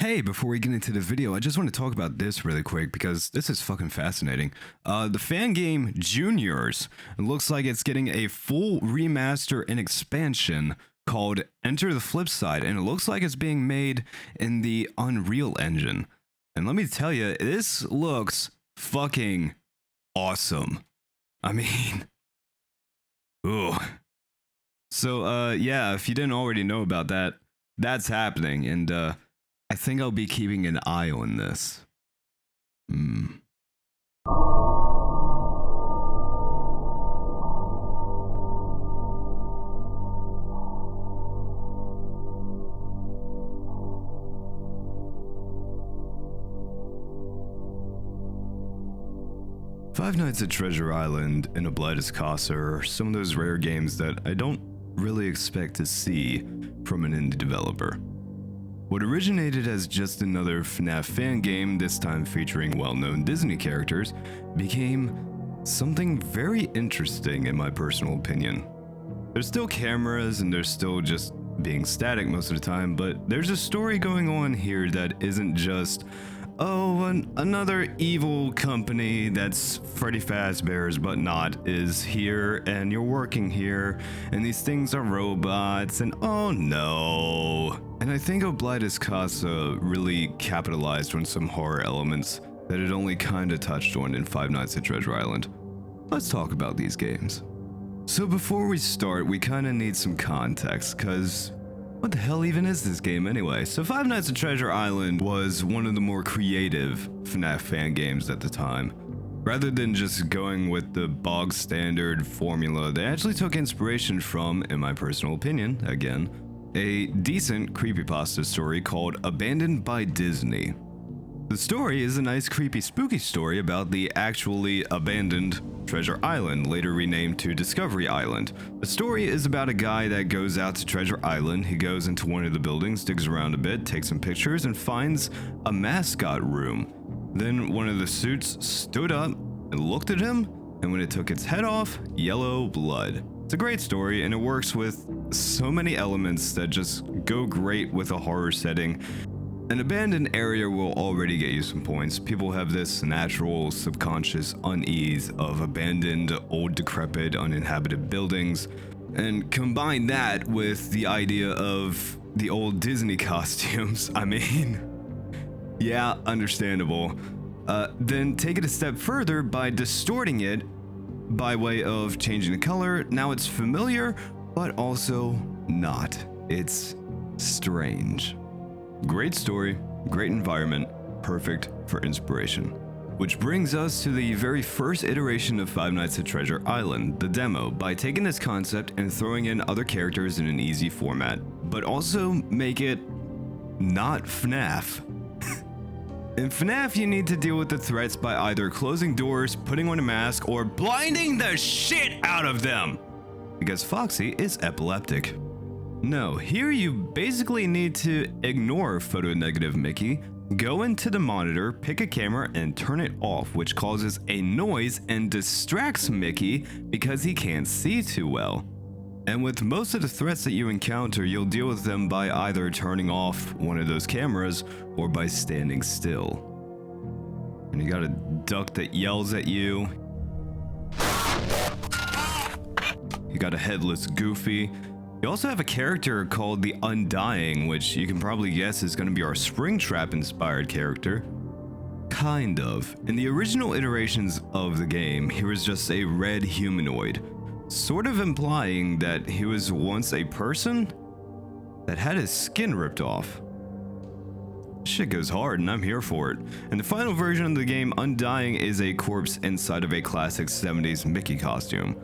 Hey, before we get into the video, I just want to talk about this really quick because this is fucking fascinating. The fan game Juniors, it looks like it's getting a full remaster and expansion called Enter the Flip Side, and it looks like it's being made in the Unreal Engine. And let me tell you, this looks fucking awesome. I mean, ooh. So, yeah, if you didn't already know about that, that's happening, and, I think I'll be keeping an eye on this. Five Nights at Treasure Island and Oblitus Casa are some of those rare games that I don't really expect to see from an indie developer. What originated as just another FNAF fan game, this time featuring well-known Disney characters, became something very interesting in my personal opinion. There's still cameras and there's still just being static most of the time, but there's a story going on here that isn't just, oh, another evil company that's Freddy Fazbear's but not is here and you're working here and these things are robots and oh no. And I think Oblitus Casa really capitalized on some horror elements that it only kinda touched on in Five Nights at Treasure Island. Let's talk about these games. So before we start, we kinda need some context, cause what the hell even is this game anyway? So Five Nights at Treasure Island was one of the more creative FNAF fan games at the time. Rather than just going with the bog standard formula, they actually took inspiration from, in my personal opinion, again, a decent creepypasta story called Abandoned by Disney. The story is a nice creepy spooky story about the actually abandoned Treasure Island, later renamed to Discovery Island. The story is about a guy that goes out to Treasure Island. He goes into one of the buildings, digs around a bit, takes some pictures, and finds a mascot room. Then one of the suits stood up and looked at him, and when it took its head off, yellow blood. It's a great story, and it works with so many elements that just go great with a horror setting. An abandoned area will already get you some points. People have this natural subconscious unease of abandoned, old, decrepit, uninhabited buildings. And combine that with the idea of the old Disney costumes. I mean, yeah, understandable. Then take it a step further by distorting it by way of changing the color. Now it's familiar, but also not. It's strange. Great story, great environment, perfect for inspiration. Which brings us to the very first iteration of Five Nights at Treasure Island, the demo, by taking this concept and throwing in other characters in an easy format, but also make it not FNAF. In FNAF, you need to deal with the threats by either closing doors, putting on a mask, or blinding the shit out of them! Because Foxy is epileptic. No, here you basically need to ignore photonegative Mickey, go into the monitor, pick a camera, and turn it off, which causes a noise and distracts Mickey because he can't see too well. And with most of the threats that you encounter, you'll deal with them by either turning off one of those cameras or by standing still. And you got a duck that yells at you. You got a headless Goofy. You also have a character called the Undying, which you can probably guess is going to be our Springtrap inspired character. Kind of. In the original iterations of the game, he was just a red humanoid, sort of implying that he was once a person that had his skin ripped off. Shit goes hard and I'm here for it. And the final version of the game, Undying, is a corpse inside of a classic 70s Mickey costume.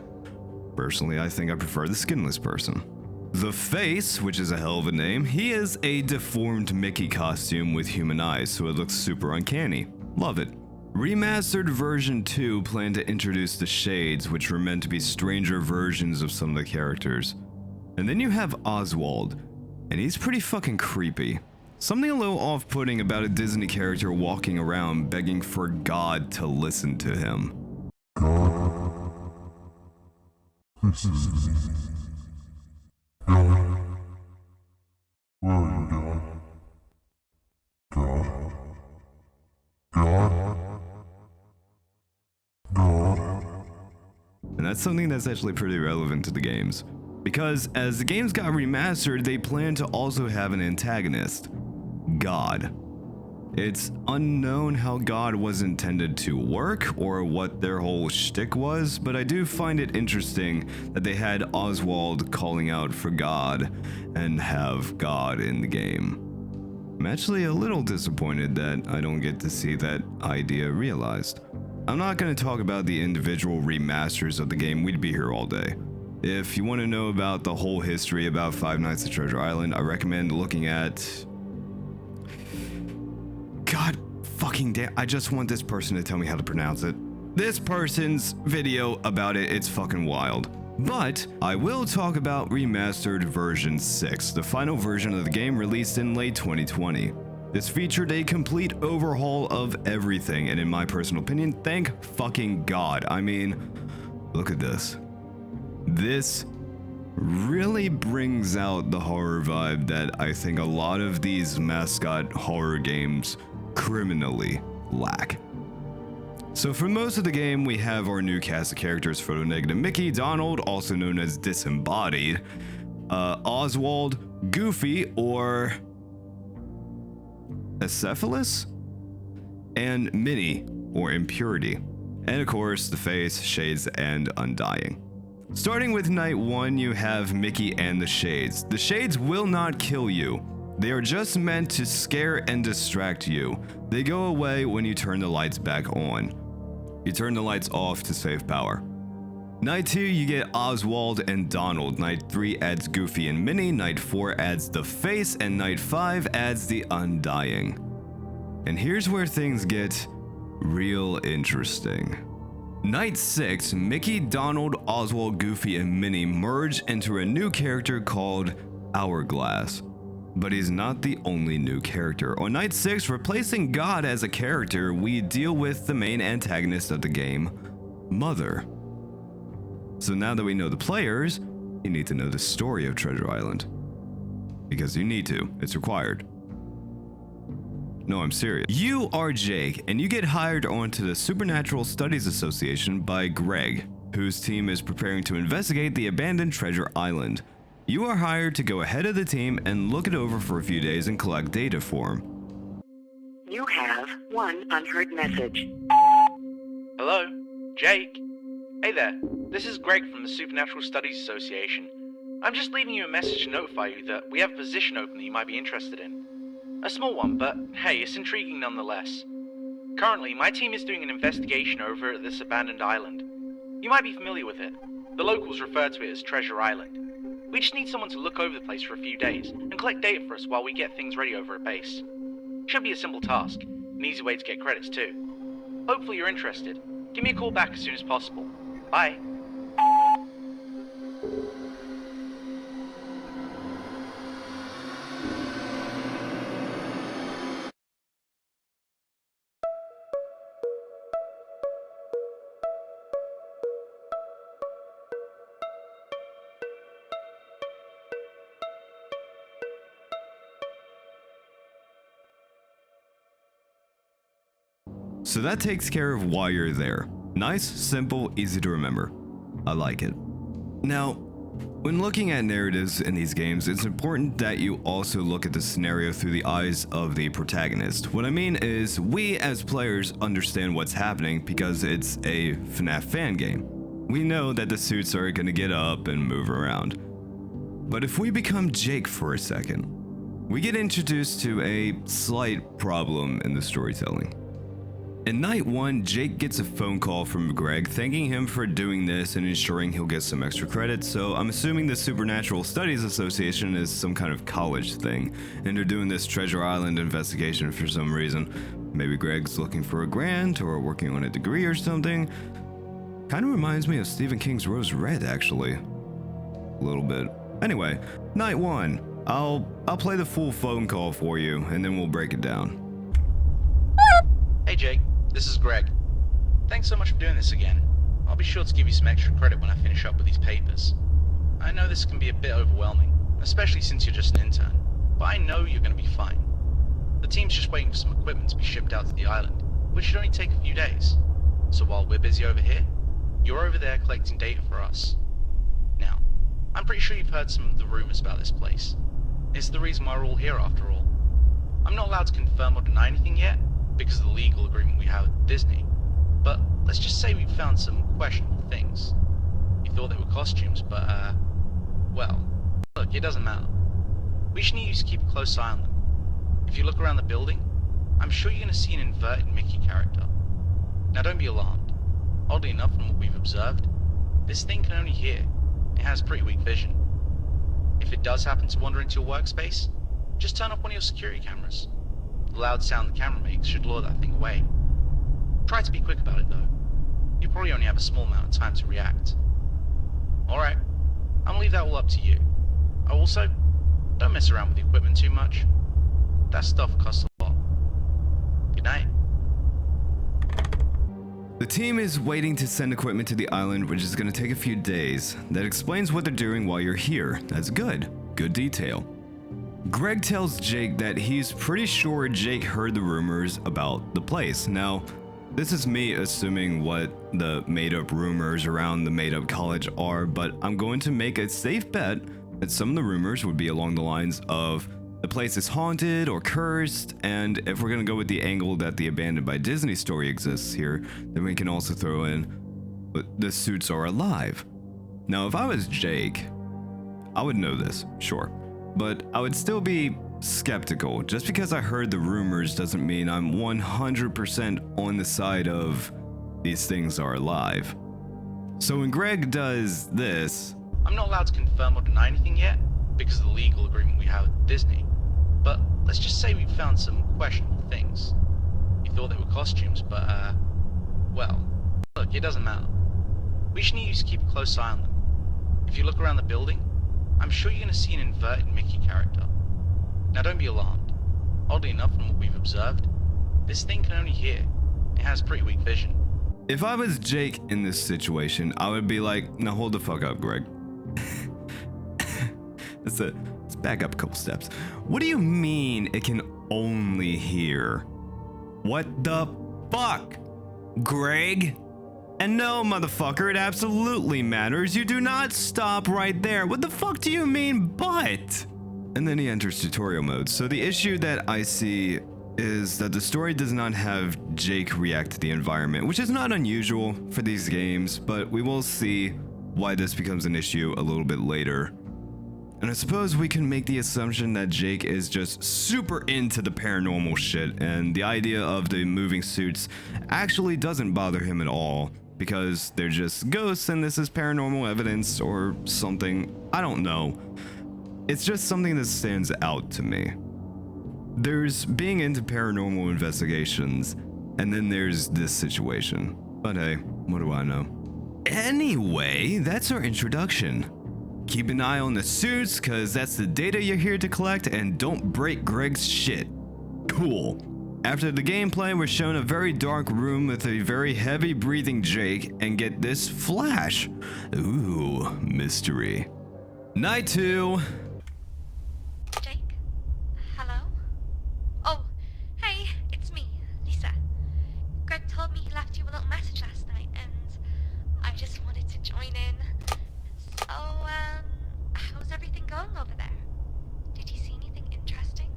Personally, I think I prefer the skinless person. The Face, which is a hell of a name, he is a deformed Mickey costume with human eyes, so it looks super uncanny. Love it. Remastered version 2 planned to introduce the Shades, which were meant to be stranger versions of some of the characters. And then you have Oswald, and he's pretty fucking creepy. Something a little off-putting about a Disney character walking around begging for God to listen to him. God, this is me. God, where are you going? And that's something that's actually pretty relevant to the games. Because as the games got remastered, they planned to also have an antagonist, God. It's unknown how God was intended to work or what their whole shtick was, but I do find it interesting that they had Oswald calling out for God and have God in the game. I'm actually a little disappointed that I don't get to see that idea realized. I'm not going to talk about the individual remasters of the game, we'd be here all day. If you want to know about the whole history about Five Nights at Treasure Island, I recommend looking at... God fucking damn, I just want this person to tell me how to pronounce it. This person's video about it, it's fucking wild. But I will talk about remastered version 6, the final version of the game released in late 2020. This featured a complete overhaul of everything, and in my personal opinion, thank fucking God. I mean, look at this. This really brings out the horror vibe that I think a lot of these mascot horror games criminally lack. So for most of the game, we have our new cast of characters: photo negative Mickey, Donald, also known as Disembodied, Oswald, Goofy, or Acephalus, and Minnie, or Impurity, and of course the Face, Shades, and Undying. Starting with night 1, you have Mickey and the Shades. The Shades will not kill you. They are just meant to scare and distract you. They go away when you turn the lights back on. You turn the lights off to save power. Night 2, you get Oswald and Donald. Night 3 adds Goofy and Minnie. Night 4 adds the Face, and Night 5 adds the Undying. And here's where things get real interesting. Night 6, Mickey, Donald, Oswald, Goofy, and Minnie merge into a new character called Hourglass. But he's not the only new character. On Night 6, replacing God as a character, we deal with the main antagonist of the game, Mother. So now that we know the players, you need to know the story of Treasure Island. Because you need to, it's required. No, I'm serious. You are Jake, and you get hired onto the Supernatural Studies Association by Greg, whose team is preparing to investigate the abandoned Treasure Island. You are hired to go ahead of the team and look it over for a few days and collect data for him. You have one unheard message. Hello? Jake? Hey there, this is Greg from the Supernatural Studies Association. I'm just leaving you a message to notify you that we have a position open that you might be interested in. A small one, but hey, it's intriguing nonetheless. Currently, my team is doing an investigation over at this abandoned island. You might be familiar with it. The locals refer to it as Treasure Island. We just need someone to look over the place for a few days and collect data for us while we get things ready over at base. Should be a simple task, an easy way to get credits too. Hopefully you're interested. Give me a call back as soon as possible. Bye. So that takes care of why you're there. Nice, simple, easy to remember. I like it. Now, when looking at narratives in these games, it's important that you also look at the scenario through the eyes of the protagonist. What I mean is, we as players understand what's happening because it's a FNAF fan game. We know that the suits are gonna get up and move around. But if we become Jake for a second, we get introduced to a slight problem in the storytelling. In night 1, Jake gets a phone call from Greg thanking him for doing this and ensuring he'll get some extra credits, so I'm assuming the Supernatural Studies Association is some kind of college thing, and they're doing this Treasure Island investigation for some reason. Maybe Greg's looking for a grant or working on a degree or something. Kinda reminds me of Stephen King's Rose Red, actually. A little bit. Anyway, night 1. I'll play the full phone call for you, and then we'll break it down. Hey Jake, this is Greg. Thanks so much for doing this again. I'll be sure to give you some extra credit when I finish up with these papers. I know this can be a bit overwhelming, especially since you're just an intern, but I know you're going to be fine. The team's just waiting for some equipment to be shipped out to the island, which should only take a few days. So while we're busy over here, you're over there collecting data for us. Now, I'm pretty sure you've heard some of the rumors about this place. It's the reason why we're all here after all. I'm not allowed to confirm or deny anything yet, because of the legal agreement we have with Disney. But let's just say we've found some questionable things. You thought they were costumes, but well, look, it doesn't matter. We just need you to keep a close eye on them. If you look around the building, I'm sure you're going to see an inverted Mickey character. Now don't be alarmed. Oddly enough, from what we've observed, this thing can only hear. It has pretty weak vision. If it does happen to wander into your workspace, just turn off one of your security cameras. The loud sound the camera makes should lure that thing away. Try to be quick about it though. You probably only have a small amount of time to react. Alright, I'm gonna leave that all up to you. Also, don't mess around with the equipment too much. That stuff costs a lot. Good night. The team is waiting to send equipment to the island, which is going to take a few days. That explains what they're doing while you're here. That's good. Good detail. Greg tells Jake that he's pretty sure Jake heard the rumors about the place. Now, this is me assuming what the made-up rumors around the made-up college are, but I'm going to make a safe bet that some of the rumors would be along the lines of the place is haunted or cursed, and if we're going to go with the angle that the Abandoned by Disney story exists here, then we can also throw in the suits are alive. Now, if I was Jake, I would know this, sure, but I would still be skeptical. Just because I heard the rumors doesn't mean I'm 100% on the side of these things are alive. So when Greg does this, I'm not allowed to confirm or deny anything yet, because of the legal agreement we have with Disney. But let's just say we've found some questionable things. You thought they were costumes, but well, look, it doesn't matter. We just need you to keep a close eye on them. If you look around the building, I'm sure you're going to see an inverted Mickey character. Now don't be alarmed. Oddly enough, from what we've observed, this thing can only hear. It has pretty weak vision. if I was Jake in this situation, I would be like, now hold the fuck up, Greg. Let's back up a couple steps. What do you mean it can only hear? What the fuck, Greg? And no, motherfucker, it absolutely matters. You do not stop right there. What the fuck do you mean, but? And then he enters tutorial mode. So the issue that I see is that the story does not have Jake react to the environment, which is not unusual for these games, but we will see why this becomes an issue a little bit later. And I suppose we can make the assumption that Jake is just super into the paranormal shit, and the idea of the moving suits actually doesn't bother him at all, because they're just ghosts and this is paranormal evidence or something. I don't know. It's just something that stands out to me. There's being into paranormal investigations, and then there's this situation. But hey, what do I know? Anyway, that's our introduction. Keep an eye on the suits, cause that's the data you're here to collect, and don't break Greg's shit. Cool. After the gameplay, we're shown a very dark room with a very heavy breathing Jake, and get this flash. Ooh, mystery. Night 2. Jake? Hello? Oh, hey, it's me, Lisa. Greg told me he left you a little message last night, and I just wanted to join in. So, how's everything going over there? Did you see anything interesting?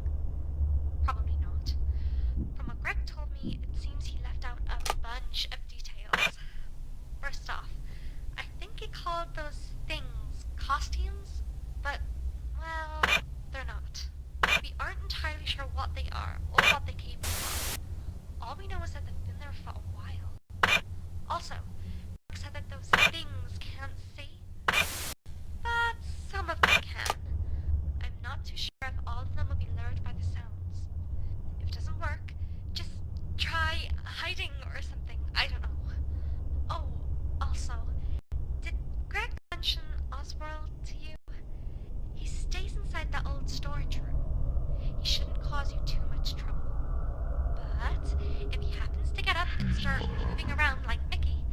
Probably not. From what Greg told me, it seems he left out a bunch of details. First off, I think he called those things costumes, but, well, they're not. We aren't entirely sure what they are, or what they came from. All we know is that they've been there for a while. Also, Greg said that those things can't see, but some of them can. I'm not too sure if all of them will be lured by the sounds. If it doesn't work, just try hiding or something. I don't know. Oh, also, did Greg mention Oswald to you? He stays inside that old storage room. He shouldn't cause you too much trouble. But if he happens to get up and start moving around like Mickey,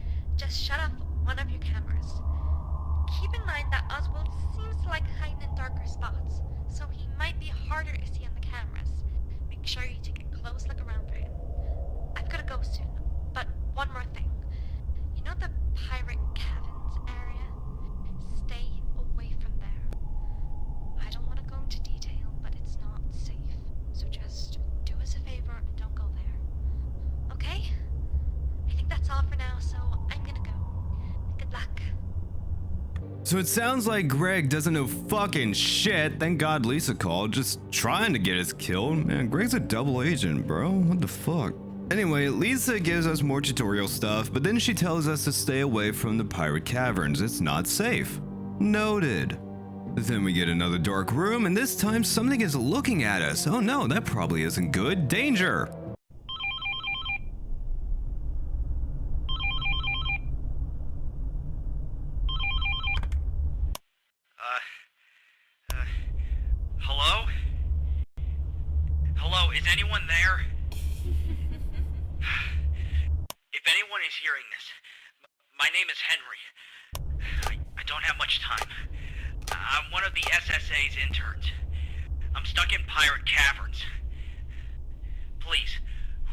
So it sounds like Greg doesn't know fucking shit. Thank God Lisa called, just trying to get us killed. Man, Greg's a double agent, bro. What the fuck? Anyway, Lisa gives us more tutorial stuff, but then she tells us to stay away from the pirate caverns. It's not safe. Noted. Then we get another dark room, and this time something is looking at us. Oh no, that probably isn't good. Danger! Hello? Hello, is anyone there? If anyone is hearing this, my name is Henry. I don't have much time. I'm one of the SSA's interns. I'm stuck in pirate caverns. Please,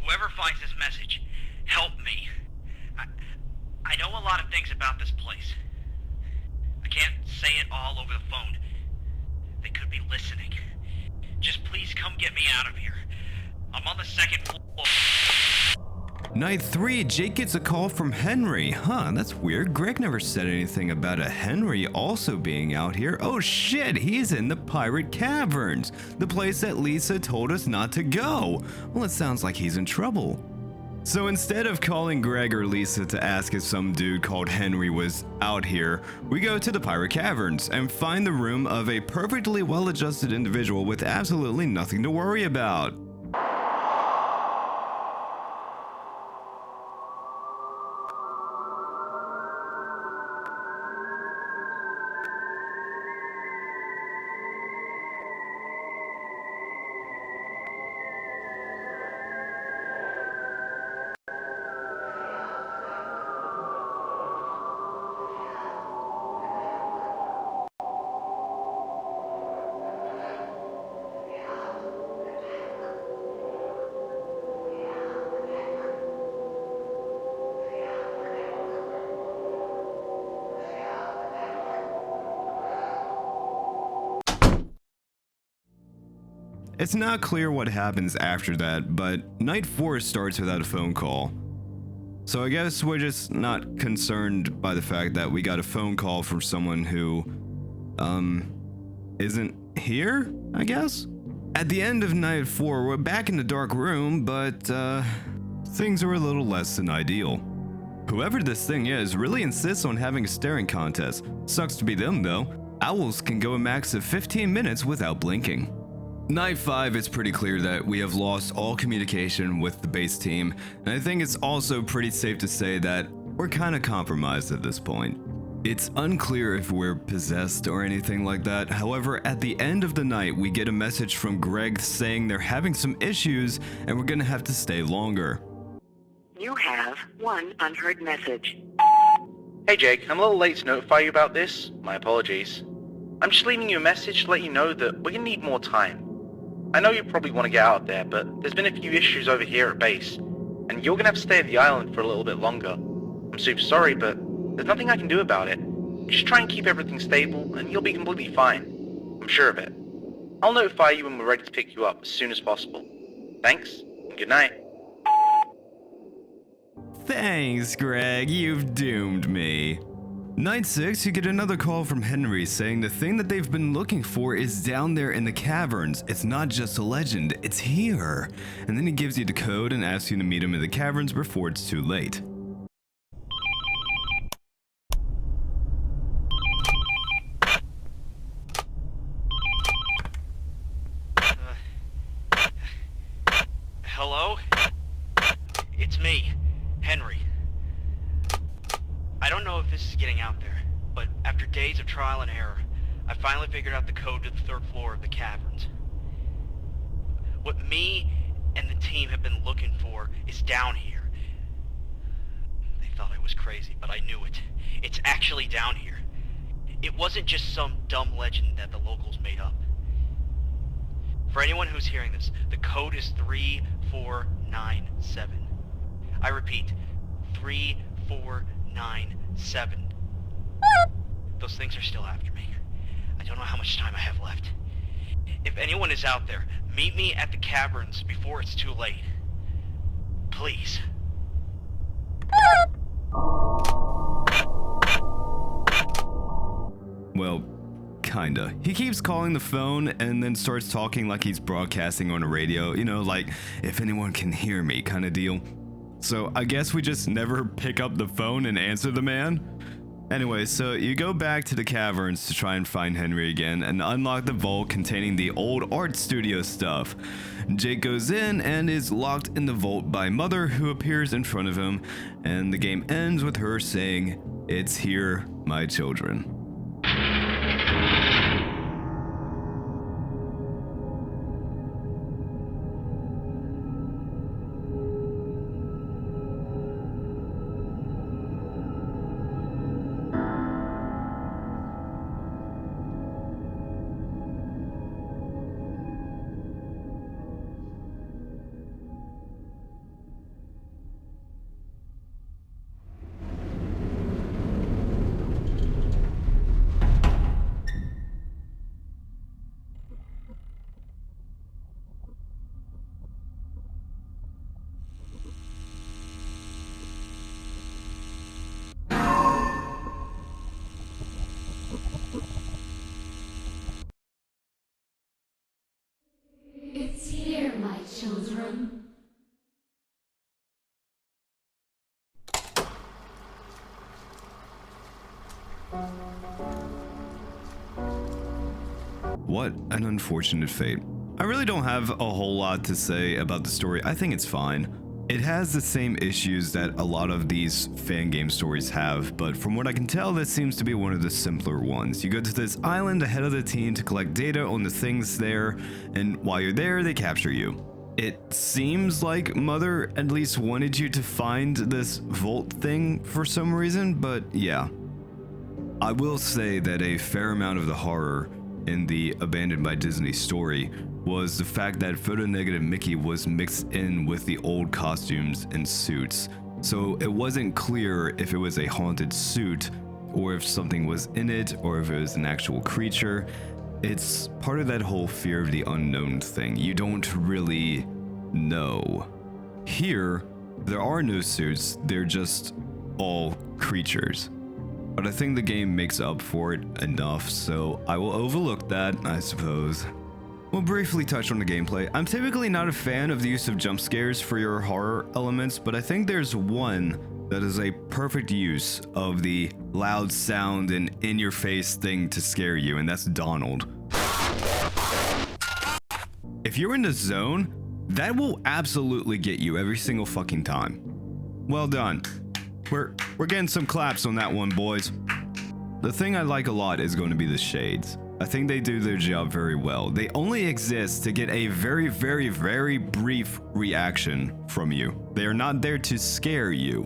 whoever finds this message, help me. I know a lot of things about this place. I can't say it all over the phone. They could be listening. Just please come get me out of here. I'm on the second floor. Night 3, Jake gets a call from Henry. Huh, that's weird. Greg never said anything about a Henry also being out here. Oh shit, he's in the pirate caverns. The place that Lisa told us not to go. Well, it sounds like he's in trouble. So instead of calling Greg or Lisa to ask if some dude called Henry was out here, we go to the pirate caverns and find the room of a perfectly well-adjusted individual with absolutely nothing to worry about. It's not clear what happens after that, but night 4 starts without a phone call. So I guess we're just not concerned by the fact that we got a phone call from someone who, isn't here, I guess? At the end of night 4, we're back in the dark room, but, things are a little less than ideal. Whoever this thing is really insists on having a staring contest. Sucks to be them though. Owls can go a max of 15 minutes without blinking. Night 5, it's pretty clear that we have lost all communication with the base team, and I think it's also pretty safe to say that we're kinda compromised at this point. It's unclear if we're possessed or anything like that. However, at the end of the night, we get a message from Greg saying they're having some issues and we're gonna have to stay longer. You have one unheard message. Hey Jake, I'm a little late to notify you about this. My apologies. I'm just leaving you a message to let you know that we're gonna need more time. I know you probably want to get out there, but there's been a few issues over here at base, and you're gonna have to stay at the island for a little bit longer. I'm super sorry, but there's nothing I can do about it. Just try and keep everything stable, and you'll be completely fine. I'm sure of it. I'll notify you when we're ready to pick you up as soon as possible. Thanks, and good night. Thanks, Greg, you've doomed me. Night 6, you get another call from Henry saying the thing that they've been looking for is down there in the caverns. It's not just a legend, it's here. And then he gives you the code and asks you to meet him in the caverns before it's too late. Hello? It's me, Henry. I don't know if this is getting out there, but after days of trial and error, I finally figured out the code to the 3rd floor of the caverns. What me and the team have been looking for is down here. They thought I was crazy, but I knew it. It's actually down here. It wasn't just some dumb legend that the locals made up. For anyone who's hearing this, the code is 3497. I repeat, 3497. Those things are still after me. I don't know how much time I have left. If anyone is out there, meet me at the caverns before it's too late. Please. Well, kinda. He keeps calling the phone and then starts talking like he's broadcasting on a radio, you know, like, if anyone can hear me kind of deal. So I guess we just never pick up the phone and answer the man. Anyway, so you go back to the caverns to try and find Henry again and unlock the vault containing the old art studio stuff. Jake goes in and is locked in the vault by Mother, who appears in front of him, and the game ends with her saying, "It's here, my children." It's here, my children. What an unfortunate fate. I really don't have a whole lot to say about the story. I think it's fine. It has the same issues that a lot of these fan game stories have, but from what I can tell, this seems to be one of the simpler ones. You go to this island ahead of the team to collect data on the things there, and while you're there, they capture you. It seems like Mother at least wanted you to find this vault thing for some reason, but yeah. I will say that a fair amount of the horror in the Abandoned by Disney story was the fact that photonegative Mickey was mixed in with the old costumes and suits. So it wasn't clear if it was a haunted suit or if something was in it or if it was an actual creature. It's part of that whole fear of the unknown thing. You don't really know. Here, there are no suits, they're just all creatures. But I think the game makes up for it enough, so I will overlook that, I suppose. We'll briefly touch on the gameplay. I'm typically not a fan of the use of jump scares for your horror elements, but I think there's one that is a perfect use of the loud sound and in-your-face thing to scare you, and that's Donald. If you're in the zone, that will absolutely get you every single fucking time. Well done. We're getting some claps on that one, boys. The thing I like a lot is going to be the shades. I think they do their job very well. They only exist to get a very, very, very brief reaction from you. They are not there to scare you.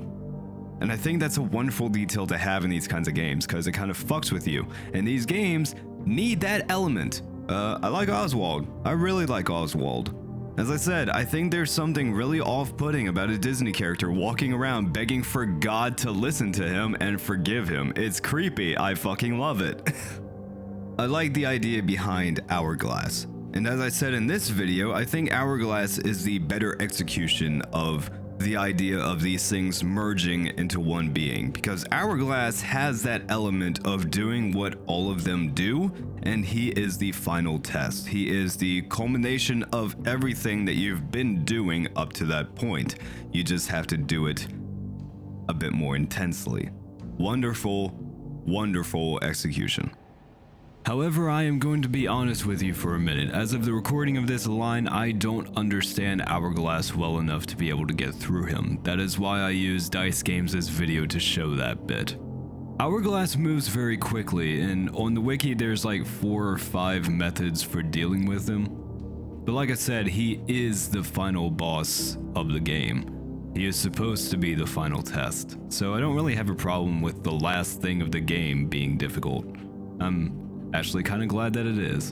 And I think that's a wonderful detail to have in these kinds of games, because it kind of fucks with you. And these games need that element. I like Oswald. I really like Oswald. As I said, I think there's something really off-putting about a Disney character walking around begging for God to listen to him and forgive him. It's creepy. I fucking love it. I like the idea behind Hourglass. And as I said in this video, I think Hourglass is the better execution of the idea of these things merging into one being, because Hourglass has that element of doing what all of them do, and he is the final test. He is the culmination of everything that you've been doing up to that point. You just have to do it a bit more intensely. Wonderful, wonderful execution. However, I am going to be honest with you for a minute. As of the recording of this line, I don't understand Hourglass well enough to be able to get through him. That is why I use Dice Games' video to show that bit. Hourglass moves very quickly, and on the wiki there's like 4 or 5 methods for dealing with him. But like I said, he is the final boss of the game. He is supposed to be the final test, so I don't really have a problem with the last thing of the game being difficult. I'm actually kind of glad that it is.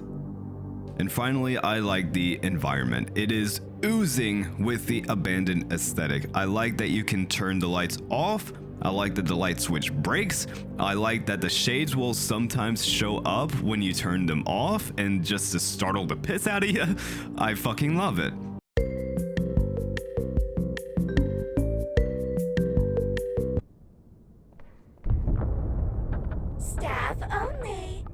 And finally, I like the environment. It is oozing with the abandoned aesthetic. I like that you can turn the lights off. I like that the light switch breaks. I like that the shades will sometimes show up when you turn them off and just to startle the piss out of you. I fucking love it. Staff only.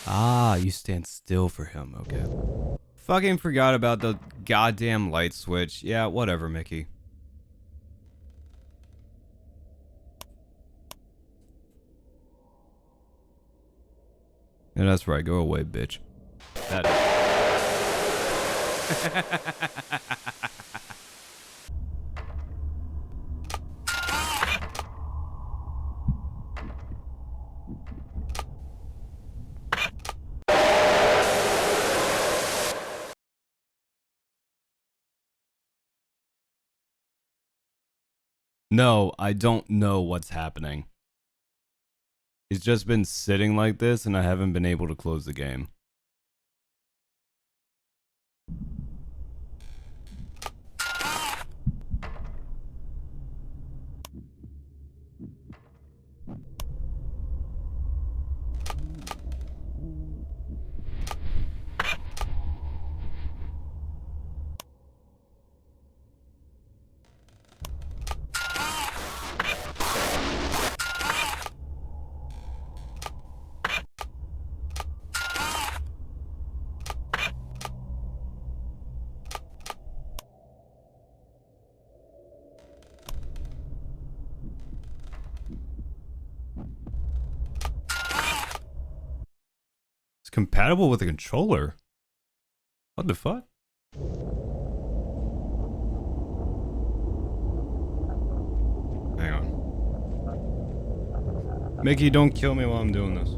Ah, you stand still for him. Okay. Fucking forgot about the goddamn light switch. Yeah, whatever, Mickey. Yeah, that's right. Go away, bitch. That No, I don't know what's happening. He's just been sitting like this and I haven't been able to close the game. It's compatible with a controller. What the fuck? Hang on. Mickey, don't kill me while I'm doing this.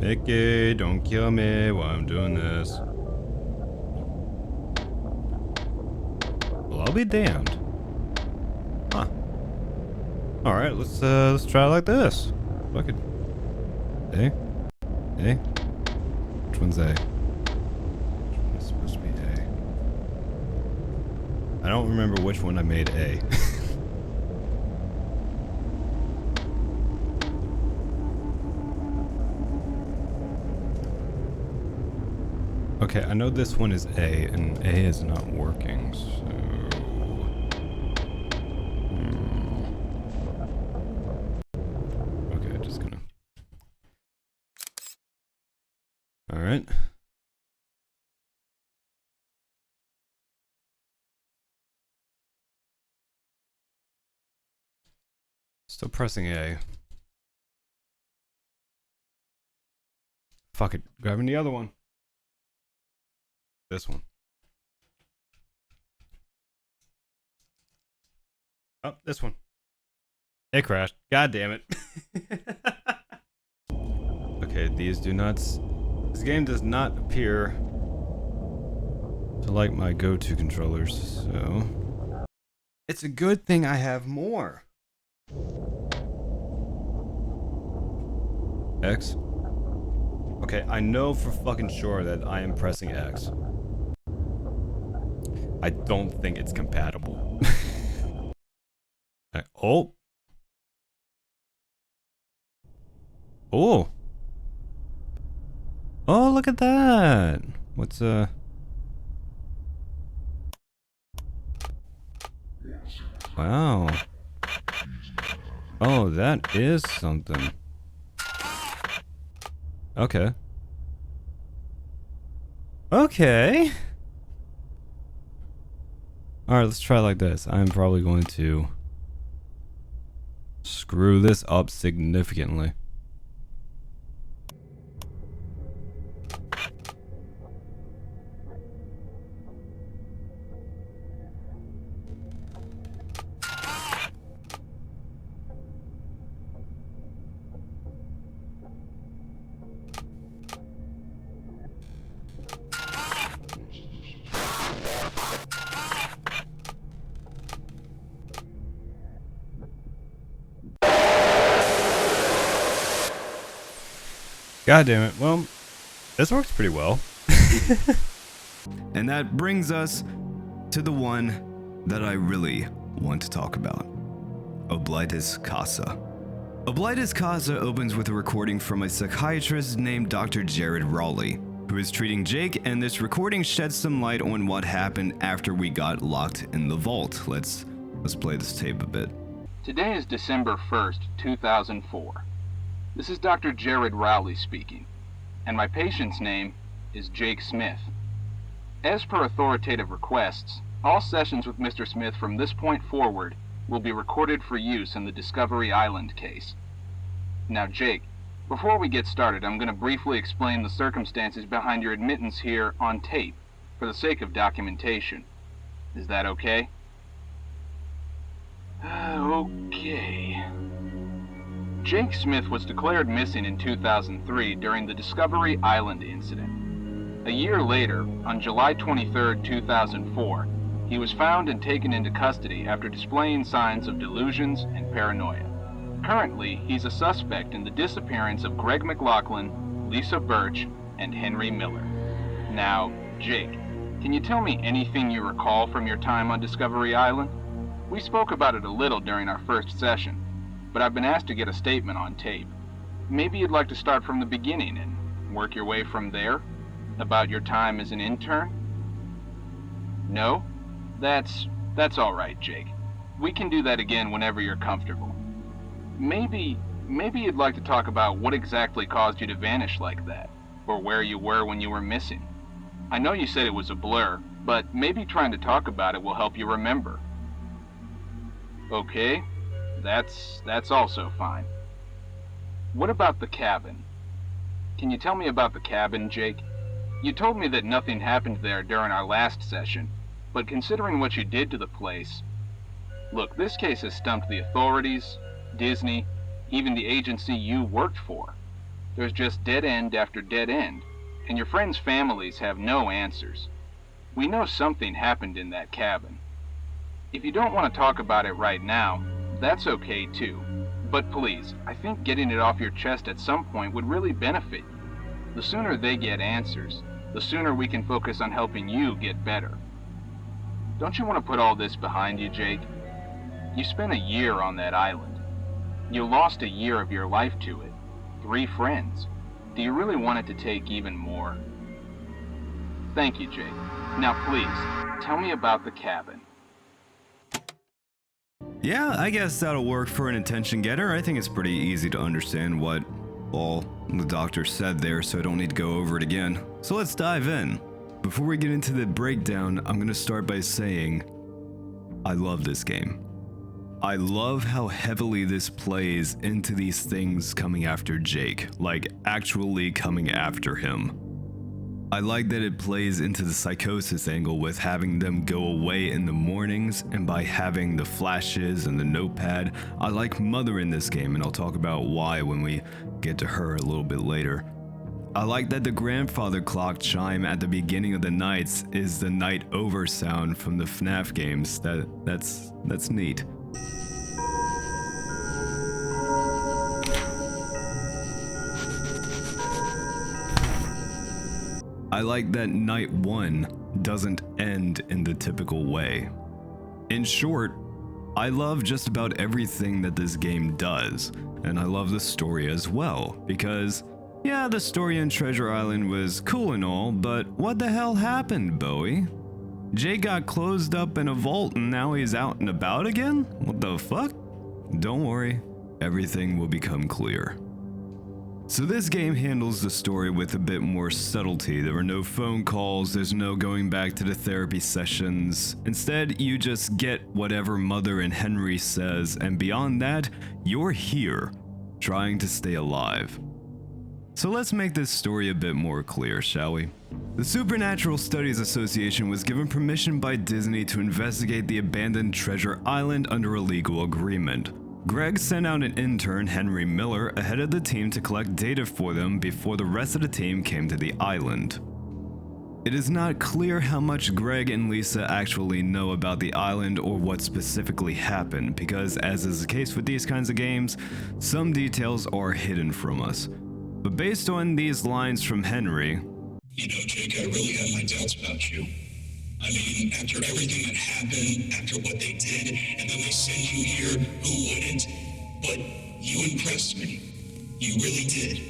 Mickey, don't kill me while I'm doing this. Well, I'll be damned. Huh. Alright, let's try it like this. Fuck it. A? A? Which one's A? Which one's supposed to be A? I don't remember which one I made A. Okay, I know this one is A, and A is not working, so... Okay, just gonna... Alright. Still pressing A. Fuck it, grabbing the other one. This one. Oh, this one. It crashed. God damn it. Okay, these do not... This game does not appear to like my go-to controllers, so... It's a good thing I have more. X. Okay, I know for fucking sure that I am pressing X. I don't think it's compatible. Oh. Oh. Oh, look at that. What's Wow. Oh, that is something. Okay. Okay. Alright, let's try it like this. I'm probably going to screw this up significantly. God damn it. Well, this works pretty well. And that brings us to the one that I really want to talk about. Oblitus Casa. Oblitus Casa opens with a recording from a psychiatrist named Dr. Jared Raleigh, who is treating Jake, and this recording sheds some light on what happened after we got locked in the vault. Let's let's play this tape a bit. Today is December 1st, 2004. This is Dr. Jared Rowley speaking, and my patient's name is Jake Smith. As per authoritative requests, all sessions with Mr. Smith from this point forward will be recorded for use in the Discovery Island case. Now, Jake, before we get started, I'm going to briefly explain the circumstances behind your admittance here on tape, for the sake of documentation. Is that okay? Okay. Jake Smith was declared missing in 2003 during the Discovery Island incident. A year later, on July 23, 2004, he was found and taken into custody after displaying signs of delusions and paranoia. Currently, he's a suspect in the disappearance of Greg McLaughlin, Lisa Birch, and Henry Miller. Now, Jake, can you tell me anything you recall from your time on Discovery Island? We spoke about it a little during our first session, but I've been asked to get a statement on tape. Maybe you'd like to start from the beginning and work your way from there? About your time as an intern? No? That's all right, Jake. We can do that again whenever you're comfortable. Maybe you'd like to talk about what exactly caused you to vanish like that, or where you were when you were missing. I know you said it was a blur, but maybe trying to talk about it will help you remember. Okay, that's also fine. What about the cabin? Can you tell me about the cabin, Jake? You told me that nothing happened there during our last session, but considering what you did to the place... Look, this case has stumped the authorities, Disney, even the agency you worked for. There's just dead end after dead end, and your friends' families have no answers. We know something happened in that cabin. If you don't want to talk about it right now, that's okay too. But please, I think getting it off your chest at some point would really benefit you. The sooner they get answers, the sooner we can focus on helping you get better. Don't you want to put all this behind you, Jake? You spent a year on that island. You lost a year of your life to it. 3 friends. Do you really want it to take even more? Thank you, Jake. Now please, tell me about the cabin. Yeah, I guess that'll work for an attention getter. I think it's pretty easy to understand what all the doctor said there, so I don't need to go over it again. So let's dive in. Before we get into the breakdown, I'm going to start by saying I love this game. I love how heavily this plays into these things coming after Jake, like actually coming after him. I like that it plays into the psychosis angle with having them go away in the mornings, and by having the flashes and the notepad. I like Mother in this game, and I'll talk about why when we get to her a little bit later. I like that the grandfather clock chime at the beginning of the nights is the night over sound from the FNAF games. That's neat. I like that night 1 doesn't end in the typical way. In short, I love just about everything that this game does, and I love the story as well, because yeah, the story in Treasure Island was cool and all, but what the hell happened, Bowie? Jay got closed up in a vault and now he's out and about again? What the fuck? Don't worry, everything will become clear. So this game handles the story with a bit more subtlety. There are no phone calls, there's no going back to the therapy sessions. Instead, you just get whatever Mother and Henry says, and beyond that, you're here, trying to stay alive. So let's make this story a bit more clear, shall we? The Supernatural Studies Association was given permission by Disney to investigate the abandoned Treasure Island under a legal agreement. Greg sent out an intern, Henry Miller, ahead of the team to collect data for them before the rest of the team came to the island. It is not clear how much Greg and Lisa actually know about the island or what specifically happened, because as is the case with these kinds of games, some details are hidden from us. But based on these lines from Henry, you know, Jake, I really have my doubts about you. I mean, after everything that happened, after what they did, and then they send you here, who wouldn't? But you impressed me. You really did.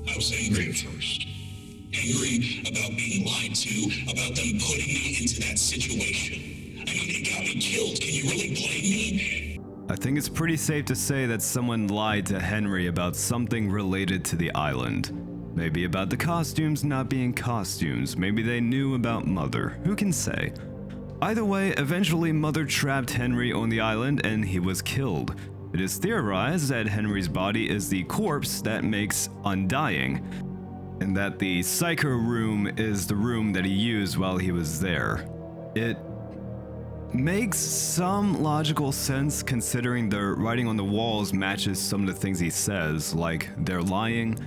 I was angry at first. Angry about being lied to, about them putting me into that situation. I mean, it got me killed. Can you really blame me? I think it's pretty safe to say that someone lied to Henry about something related to the island. Maybe about the costumes not being costumes. Maybe they knew about Mother. Who can say? Either way, eventually Mother trapped Henry on the island and he was killed. It is theorized that Henry's body is the corpse that makes Undying, and that the Psycho room is the room that he used while he was there. It makes some logical sense considering the writing on the walls matches some of the things he says, like they're lying,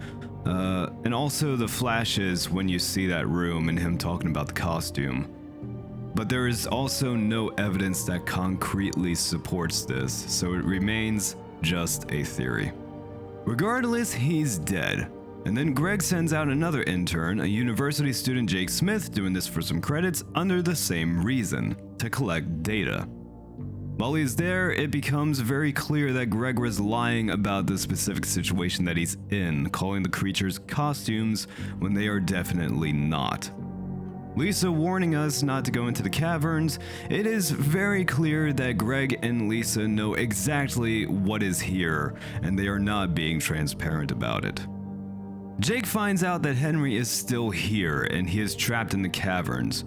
and also the flashes when you see that room and him talking about the costume. But there is also no evidence that concretely supports this, so it remains just a theory. Regardless, he's dead. And then Greg sends out another intern, a university student Jake Smith, doing this for some credits under the same reason, to collect data. While he's there, it becomes very clear that Greg was lying about the specific situation that he's in, calling the creatures costumes when they are definitely not. Lisa warning us not to go into the caverns. It is very clear that Greg and Lisa know exactly what is here, and they are not being transparent about it. Jake finds out that Henry is still here, and he is trapped in the caverns.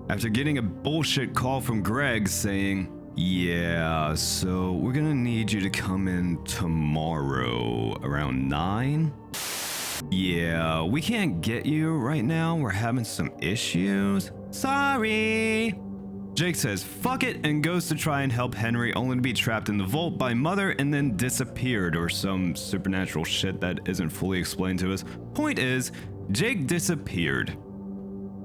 After getting a bullshit call from Greg saying, "Yeah, so we're gonna need you to come in tomorrow around 9? Yeah, we can't get you right now, we're having some issues. Sorry." Jake says fuck it and goes to try and help Henry, only to be trapped in the vault by Mother and then disappeared, or some supernatural shit that isn't fully explained to us. Point is, Jake disappeared.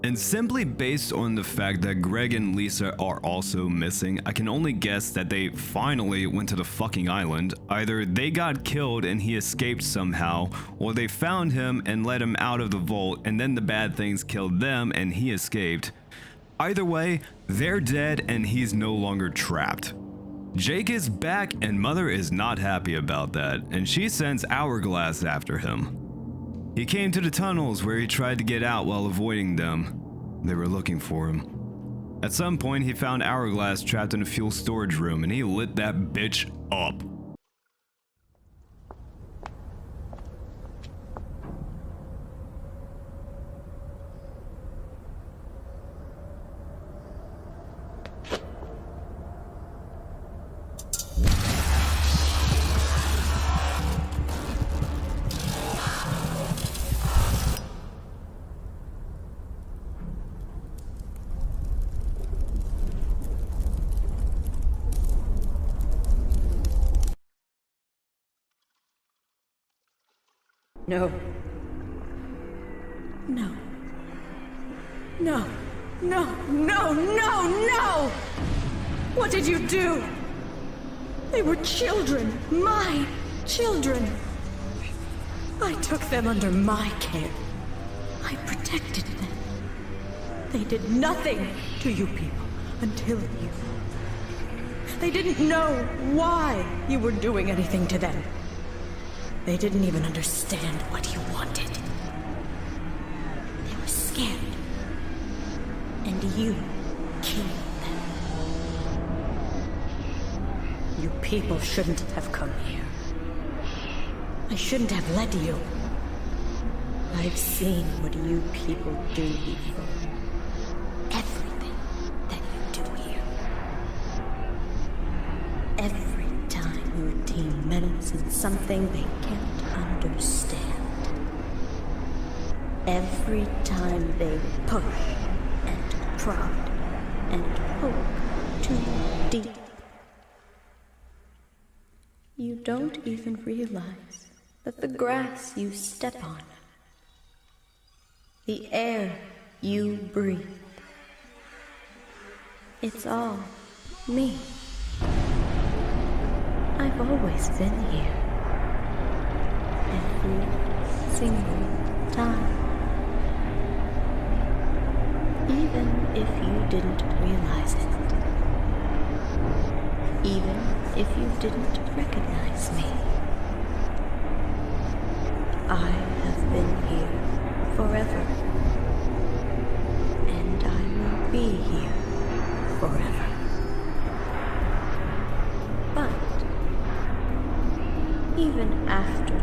And simply based on the fact that Greg and Lisa are also missing, I can only guess that they finally went to the fucking island. Either they got killed and he escaped somehow, or they found him and let him out of the vault and then the bad things killed them and he escaped. Either way, they're dead and he's no longer trapped. Jake is back and Mother is not happy about that, and she sends Hourglass after him. He came to the tunnels where he tried to get out while avoiding them. They were looking for him. At some point, he found Hourglass trapped in a fuel storage room and he lit that bitch up. No. No. No. No. No. No. No! What did you do? They were children. My children. I took them under my care. I protected them. They did nothing to you people until you. They didn't know why you were doing anything to them. They didn't even understand what you wanted. They were scared. And you killed them. You people shouldn't have come here. I shouldn't have let you. I've seen what you people do before. Everything that you do here. Every time your team meddles in something they can't understand. Every time they push and prod and poke too deep. You don't even realize that the grass you step on, the air you breathe, it's all me. I've always been here. Every single time. Even if you didn't realize it. Even if you didn't recognize me. I have been here forever. And I will be here forever. Even after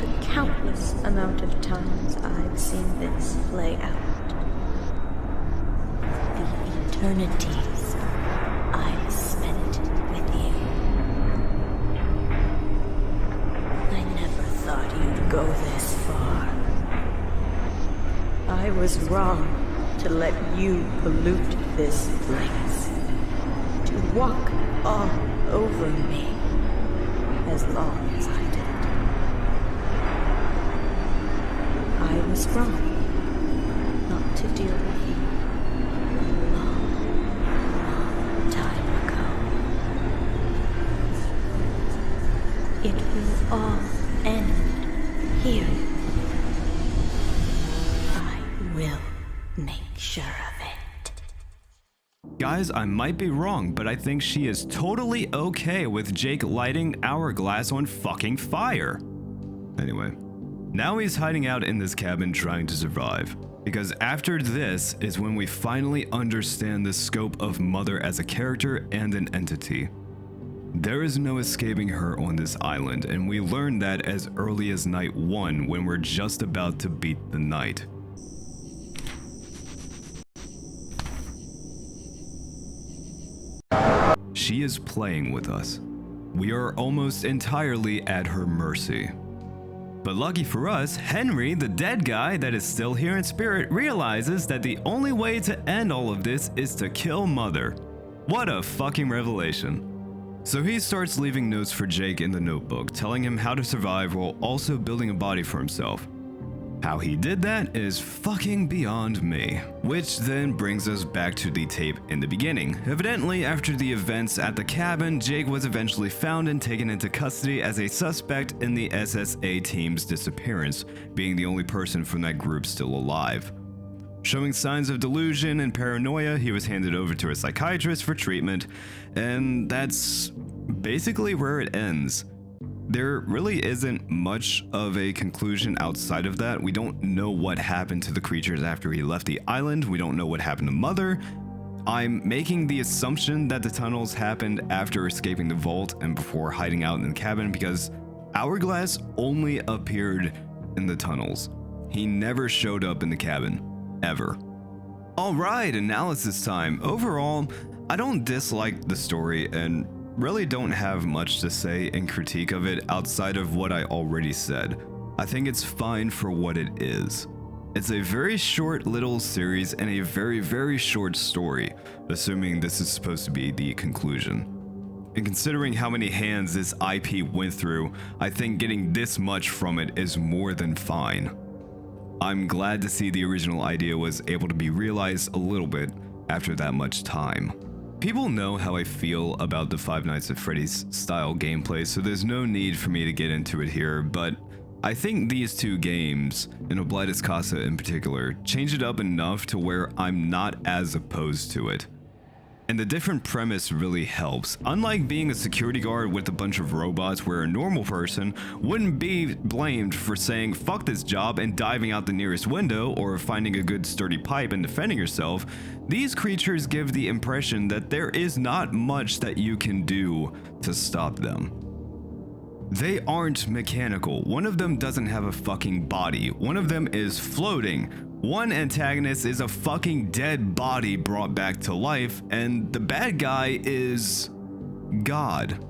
the countless amount of times I've seen this play out, the eternities I've spent with you, I never thought you'd go this far. I was wrong to let you pollute this place, to walk all over me as long as I did. I was wrong not to deal with you a long time ago. It will all end here. I will make sure of it. Guys, I might be wrong, but I think she is totally okay with Jake lighting Hourglass on fucking fire. Anyway, now he's hiding out in this cabin trying to survive. Because after this is when we finally understand the scope of Mother as a character and an entity. There is no escaping her on this island, and we learn that as early as night 1 when we're just about to beat the night. She is playing with us. We are almost entirely at her mercy. But lucky for us, Henry, the dead guy that is still here in spirit, realizes that the only way to end all of this is to kill Mother. What a fucking revelation. So he starts leaving notes for Jake in the notebook, telling him how to survive while also building a body for himself. How he did that is fucking beyond me. Which then brings us back to the tape in the beginning. Evidently, after the events at the cabin, Jake was eventually found and taken into custody as a suspect in the SSA team's disappearance, being the only person from that group still alive. Showing signs of delusion and paranoia, he was handed over to a psychiatrist for treatment, and that's basically where it ends. There really isn't much of a conclusion outside of that. We don't know what happened to the creatures after he left the island. We don't know what happened to Mother. I'm making the assumption that the tunnels happened after escaping the vault and before hiding out in the cabin because Hourglass only appeared in the tunnels. He never showed up in the cabin, ever. Alright, analysis time. Overall, I don't dislike the story and really don't have much to say in critique of it outside of what I already said. I think it's fine for what it is. It's a very short little series and a very, very short story, assuming this is supposed to be the conclusion. And considering how many hands this IP went through, I think getting this much from it is more than fine. I'm glad to see the original idea was able to be realized a little bit after that much time. People know how I feel about the Five Nights at Freddy's style gameplay, so there's no need for me to get into it here, but I think these two games, and Oblitus Casa in particular, change it up enough to where I'm not as opposed to it. And the different premise really helps. Unlike being a security guard with a bunch of robots where a normal person wouldn't be blamed for saying fuck this job and diving out the nearest window or finding a good sturdy pipe and defending yourself, these creatures give the impression that there is not much that you can do to stop them. They aren't mechanical. One of them doesn't have a fucking body. One of them is floating. One antagonist is a fucking dead body brought back to life, and the bad guy is God.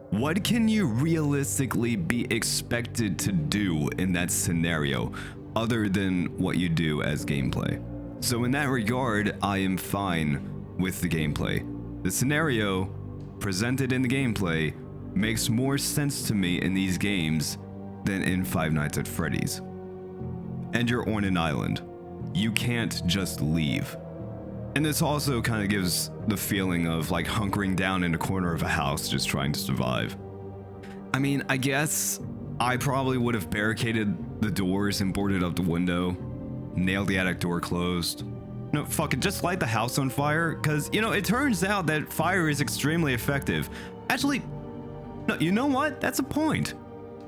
What can you realistically be expected to do in that scenario other than what you do as gameplay? So in that regard, I am fine with the gameplay. The scenario presented in the gameplay makes more sense to me in these games than in Five Nights at Freddy's. And you're on an island. You can't just leave. And this also kind of gives the feeling of like hunkering down in a corner of a house just trying to survive. I mean, I guess I probably would have barricaded the doors and boarded up the window, nailed the attic door closed. No, fuck it, just light the house on fire, because, you know, it turns out that fire is extremely effective. Actually, no, you know what? That's a point.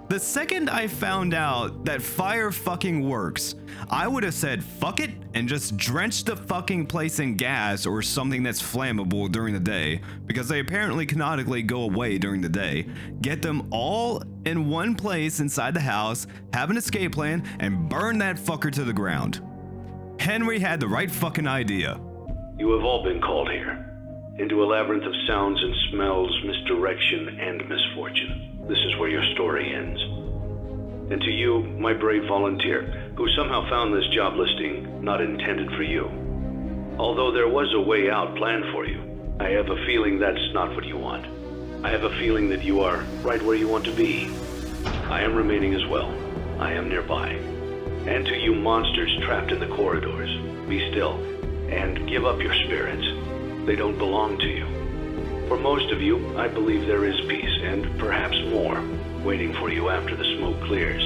The second I found out that fire fucking works, I would have said fuck it and just drenched the fucking place in gas or something that's flammable during the day, because they apparently canonically go away during the day. Get them all in one place inside the house, have an escape plan, and burn that fucker to the ground. Henry had the right fucking idea. You have all been called here, into a labyrinth of sounds and smells, misdirection, and misfortune. This is where your story ends. And to you, my brave volunteer, who somehow found this job listing not intended for you. Although there was a way out planned for you, I have a feeling that's not what you want. I have a feeling that you are right where you want to be. I am remaining as well. I am nearby. And to you monsters trapped in the corridors, be still and give up your spirits. They don't belong to you. For most of you, I believe there is peace, and perhaps more, waiting for you after the smoke clears.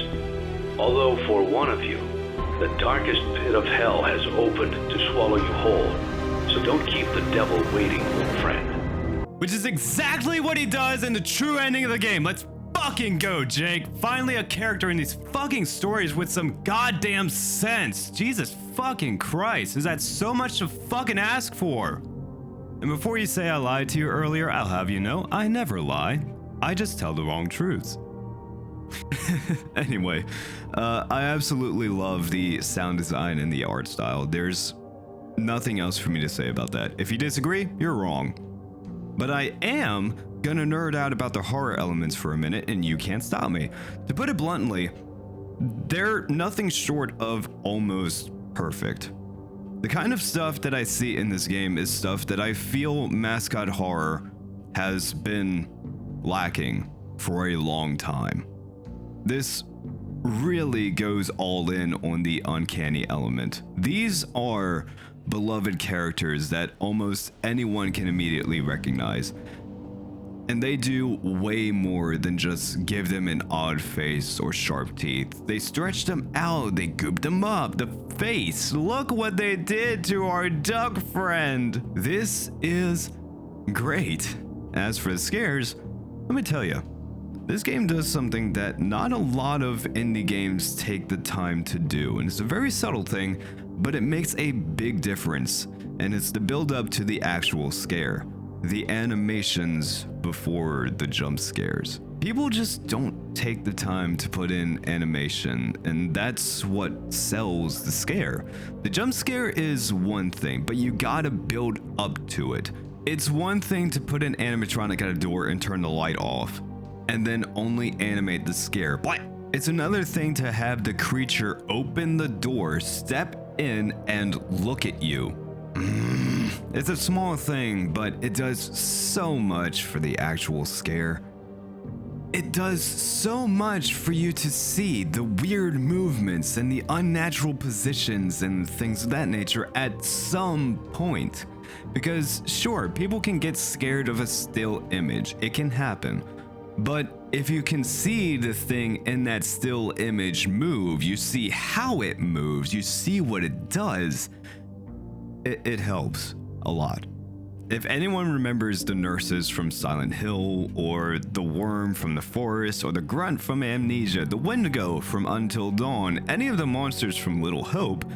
Although for one of you, the darkest pit of hell has opened to swallow you whole. So don't keep the devil waiting, old friend. Which is exactly what he does in the true ending of the game. Let's fucking go, Jake. Finally a character in these fucking stories with some goddamn sense. Jesus fucking Christ. Is that so much to fucking ask for? And before you say I lied to you earlier, I'll have you know, I never lie. I just tell the wrong truths. Anyway, I absolutely love the sound design and the art style. There's nothing else for me to say about that. If you disagree, you're wrong. But I am gonna nerd out about the horror elements for a minute, and you can't stop me. To put it bluntly, they're nothing short of almost perfect. The kind of stuff that I see in this game is stuff that I feel mascot horror has been lacking for a long time. This really goes all in on the uncanny element. These are beloved characters that almost anyone can immediately recognize. And they do way more than just give them an odd face or sharp teeth. They stretch them out, they goop them up. The face, look what they did to our duck friend. This is great. As for the scares, let me tell you, this game does something that not a lot of indie games take the time to do. And it's a very subtle thing, but it makes a big difference. And it's the build up to the actual scare. The animations before the jump scares. People just don't take the time to put in animation, and that's what sells the scare. The jump scare is one thing, but you gotta build up to it. It's one thing to put an animatronic at a door and turn the light off, and then only animate the scare. But it's another thing to have the creature open the door, step in, and look at you. It's a small thing, but it does so much for the actual scare. It does so much for you to see the weird movements and the unnatural positions and things of that nature at some point. Because sure, people can get scared of a still image. It can happen. But if you can see the thing in that still image move, you see how it moves, you see what it does, it helps a lot. If anyone remembers the nurses from Silent Hill, or the worm from the forest, or the grunt from Amnesia, the Wendigo from Until Dawn, any of the monsters from Little Hope,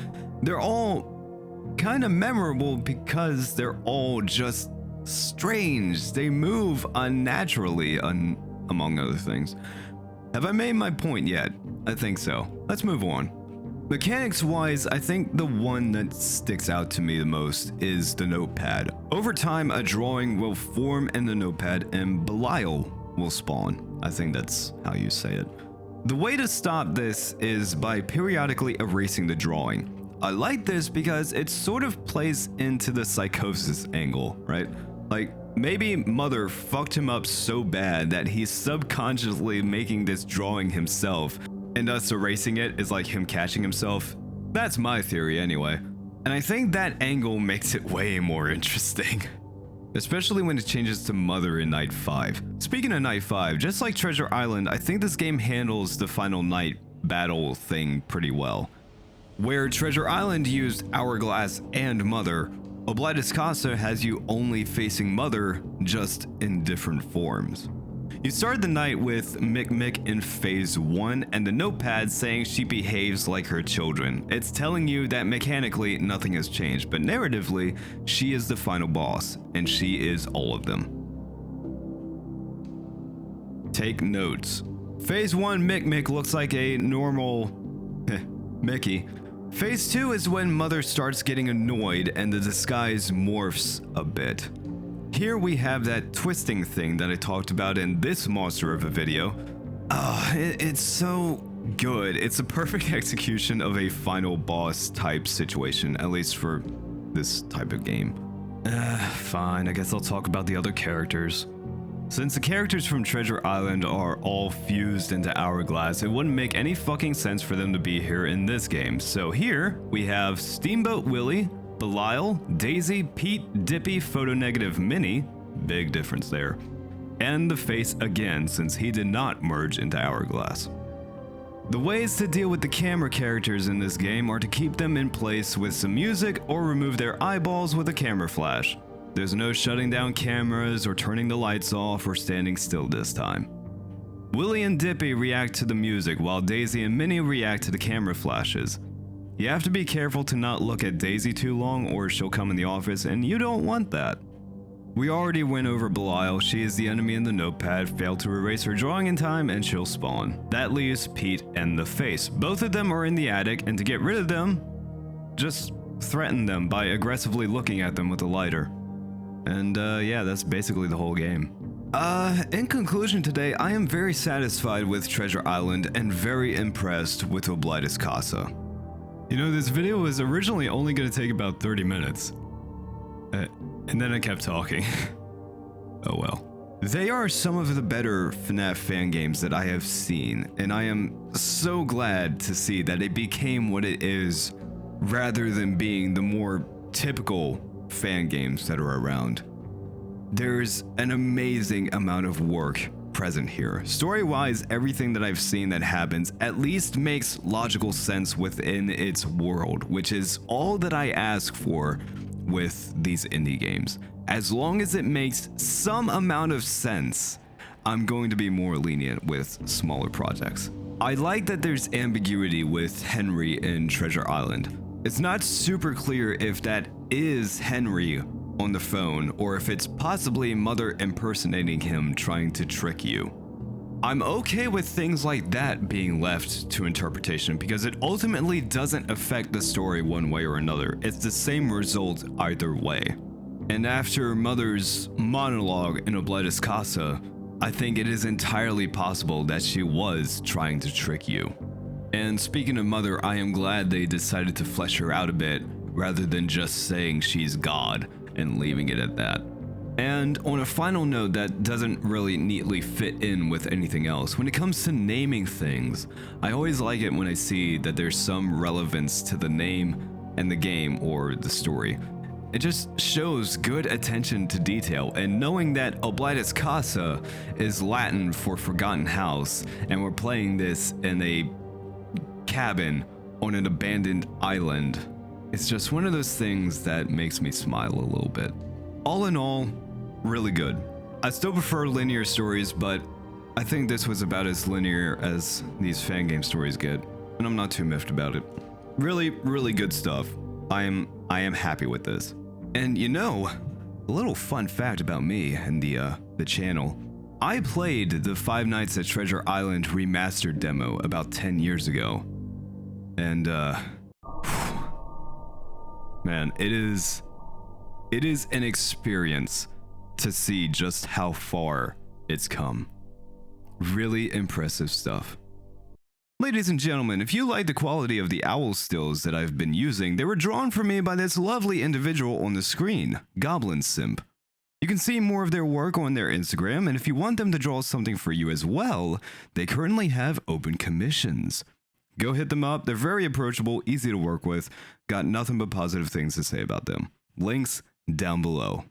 they're all kind of memorable because they're all just strange. They move unnaturally, among other things. Have I made my point yet? I think so. Let's move on. Mechanics wise, I think the one that sticks out to me the most is the notepad. Over time, a drawing will form in the notepad and Belial will spawn. I think that's how you say it. The way to stop this is by periodically erasing the drawing. I like this because it sort of plays into the psychosis angle, right? Like, maybe Mother fucked him up so bad that he's subconsciously making this drawing himself, and us erasing it is like him catching himself. That's my theory anyway. And I think that angle makes it way more interesting. Especially when it changes to Mother in Night 5. Speaking of Night 5, just like Treasure Island, I think this game handles the final night battle thing pretty well. Where Treasure Island used Hourglass and Mother, Oblitus Casa has you only facing Mother, just in different forms. You start the night with Mick in phase 1 and the notepad saying she behaves like her children. It's telling you that mechanically nothing has changed, but narratively, she is the final boss, and she is all of them. Take notes. Phase 1 Mick looks like a normal Mickey. Phase 2 is when Mother starts getting annoyed and the disguise morphs a bit. Here we have that twisting thing that I talked about in this monster of a video. It's so good. It's a perfect execution of a final boss type situation, at least for this type of game. Fine, I guess I'll talk about the other characters. Since the characters from Treasure Island are all fused into Hourglass, it wouldn't make any fucking sense for them to be here in this game. So here, we have Steamboat Willie, Belial, Daisy, Pete, Dippy, Photonegative Minnie, big difference there, and the face again since he did not merge into Hourglass. The ways to deal with the camera characters in this game are to keep them in place with some music or remove their eyeballs with a camera flash. There's no shutting down cameras or turning the lights off or standing still this time. Willie and Dippy react to the music while Daisy and Minnie react to the camera flashes. You have to be careful to not look at Daisy too long or she'll come in the office and you don't want that. We already went over Belial. She is the enemy in the notepad, failed to erase her drawing in time and she'll spawn. That leaves Pete and the face. Both of them are in the attic and to get rid of them, just threaten them by aggressively looking at them with a lighter. And yeah, that's basically the whole game. In conclusion today, I am very satisfied with Treasure Island and very impressed with Oblitus Casa. You know, this video was originally only going to take about 30 minutes. And then I kept talking. Oh well. They are some of the better FNAF fan games that I have seen, and I am so glad to see that it became what it is rather than being the more typical fan games that are around. There's an amazing amount of work present here. Story-wise, everything that I've seen that happens at least makes logical sense within its world, which is all that I ask for with these indie games. As long as it makes some amount of sense, I'm going to be more lenient with smaller projects. I like that there's ambiguity with Henry in Treasure Island. It's not super clear if that is Henry on the phone or if it's possibly Mother impersonating him trying to trick you. I'm okay with things like that being left to interpretation because it ultimately doesn't affect the story one way or another. It's the same result either way. And after Mother's monologue in Oblitus Casa, I think it is entirely possible that she was trying to trick you. And speaking of Mother, I am glad they decided to flesh her out a bit rather than just saying she's God and leaving it at that. And on a final note that doesn't really neatly fit in with anything else, when it comes to naming things, I always like it when I see that there's some relevance to the name and the game or the story. It just shows good attention to detail, and knowing that Oblitus Casa is Latin for forgotten house, and we're playing this in a cabin on an abandoned island, it's just one of those things that makes me smile a little bit. All in all, really good. I still prefer linear stories, but I think this was about as linear as these fan game stories get, and I'm not too miffed about it. Really, really good stuff. I am happy with this. And you know, a little fun fact about me and the channel. I played the Five Nights at Treasure Island remastered demo about 10 years ago. And man, it is an experience to see just how far it's come. Really impressive stuff. Ladies and gentlemen, if you like the quality of the owl stills that I've been using, they were drawn for me by this lovely individual on the screen, Goblin Simp. You can see more of their work on their Instagram, and if you want them to draw something for you as well, they currently have open commissions. Go hit them up, they're very approachable, easy to work with, got nothing but positive things to say about them. Links down below.